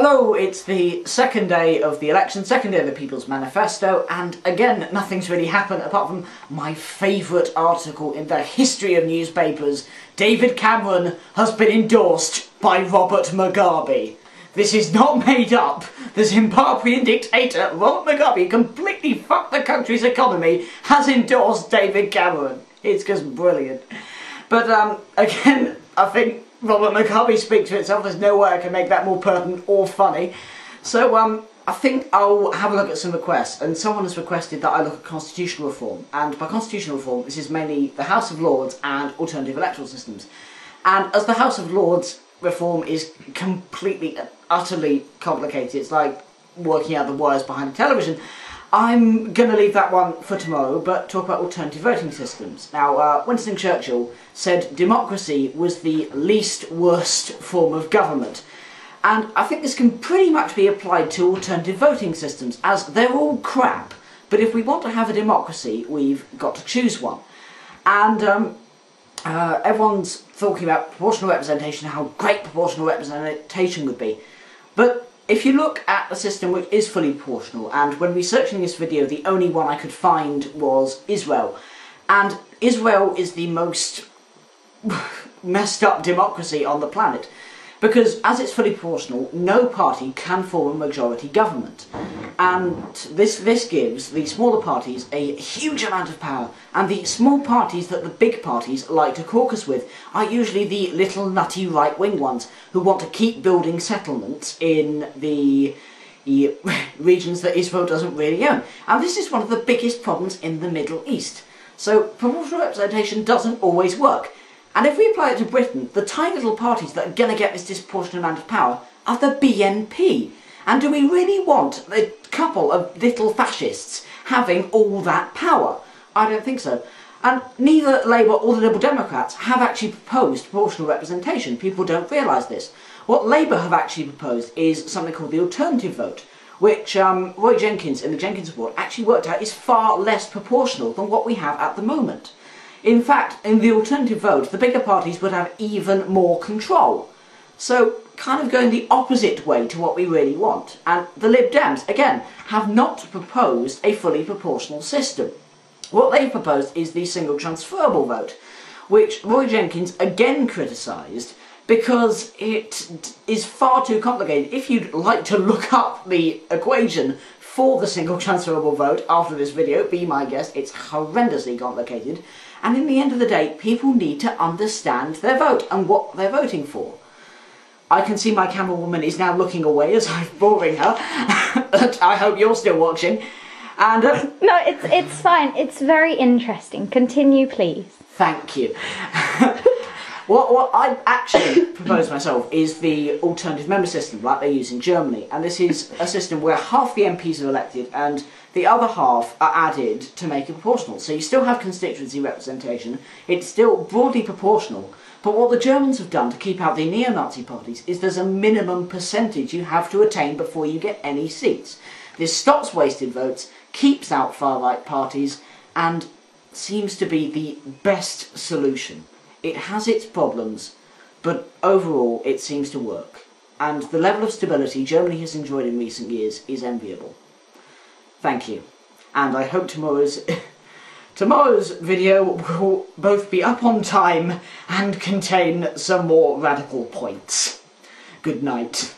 Hello, it's the second day of the election, second day of the People's Manifesto, and again, nothing's really happened apart from my favourite article in the history of newspapers. David Cameron has been endorsed by Robert Mugabe. This is not made up. The Zimbabwean dictator, Robert Mugabe, completely fucked the country's economy, has endorsed David Cameron. It's just brilliant. But, again, I think Robert Mugabe speaks for itself. There's no way I can make that more pertinent or funny. So, I think I'll have a look at some requests, and someone has requested that I look at constitutional reform. And by constitutional reform, this is mainly the House of Lords and alternative electoral systems. And as the House of Lords reform is completely and utterly complicated, it's like working out the wires behind a television, I'm going to leave that one for tomorrow, but talk about alternative voting systems. Now, Winston Churchill said democracy was the least worst form of government. And I think this can pretty much be applied to alternative voting systems, as they're all crap. But if we want to have a democracy, we've got to choose one. And everyone's talking about proportional representation, how great proportional representation would be. But if you look at a system which is fully proportional, and when researching this video, the only one I could find was Israel. And Israel is the most messed up democracy on the planet, because as it's fully proportional, no party can form a majority government. And this gives the smaller parties a huge amount of power, and the small parties that the big parties like to caucus with are usually the little nutty right-wing ones who want to keep building settlements in the regions that Israel doesn't really own. And this is one of the biggest problems in the Middle East. So proportional representation doesn't always work. And if we apply it to Britain, the tiny little parties that are going to get this disproportionate amount of power are the BNP. And do we really want a couple of little fascists having all that power? I don't think so. And neither Labour or the Liberal Democrats have actually proposed proportional representation. People don't realise this. What Labour have actually proposed is something called the alternative vote, which Roy Jenkins in the Jenkins report actually worked out is far less proportional than what we have at the moment. In fact, in the alternative vote, the bigger parties would have even more control. So, kind of going the opposite way to what we really want. And the Lib Dems, again, have not proposed a fully proportional system. What they've proposed is the single transferable vote, which Roy Jenkins again criticised because it is far too complicated. If you'd like to look up the equation for the single transferable vote after this video, be my guest, it's horrendously complicated. And in the end of the day, people need to understand their vote and what they're voting for. I can see my camera woman is now looking away as I'm boring her. I hope you're still watching. And no, it's fine. It's very interesting. Continue, please. Thank you. What I actually propose myself is the alternative member system, like they use in Germany. And this is a system where half the MPs are elected and the other half are added to make it proportional. So you still have constituency representation, it's still broadly proportional, but what the Germans have done to keep out the neo-Nazi parties is there's a minimum percentage you have to attain before you get any seats. This stops wasted votes, keeps out far-right parties, and seems to be the best solution. It has its problems, but overall it seems to work. And the level of stability Germany has enjoyed in recent years is enviable. Thank you. And I hope tomorrow's video will both be up on time and contain some more radical points. Good night.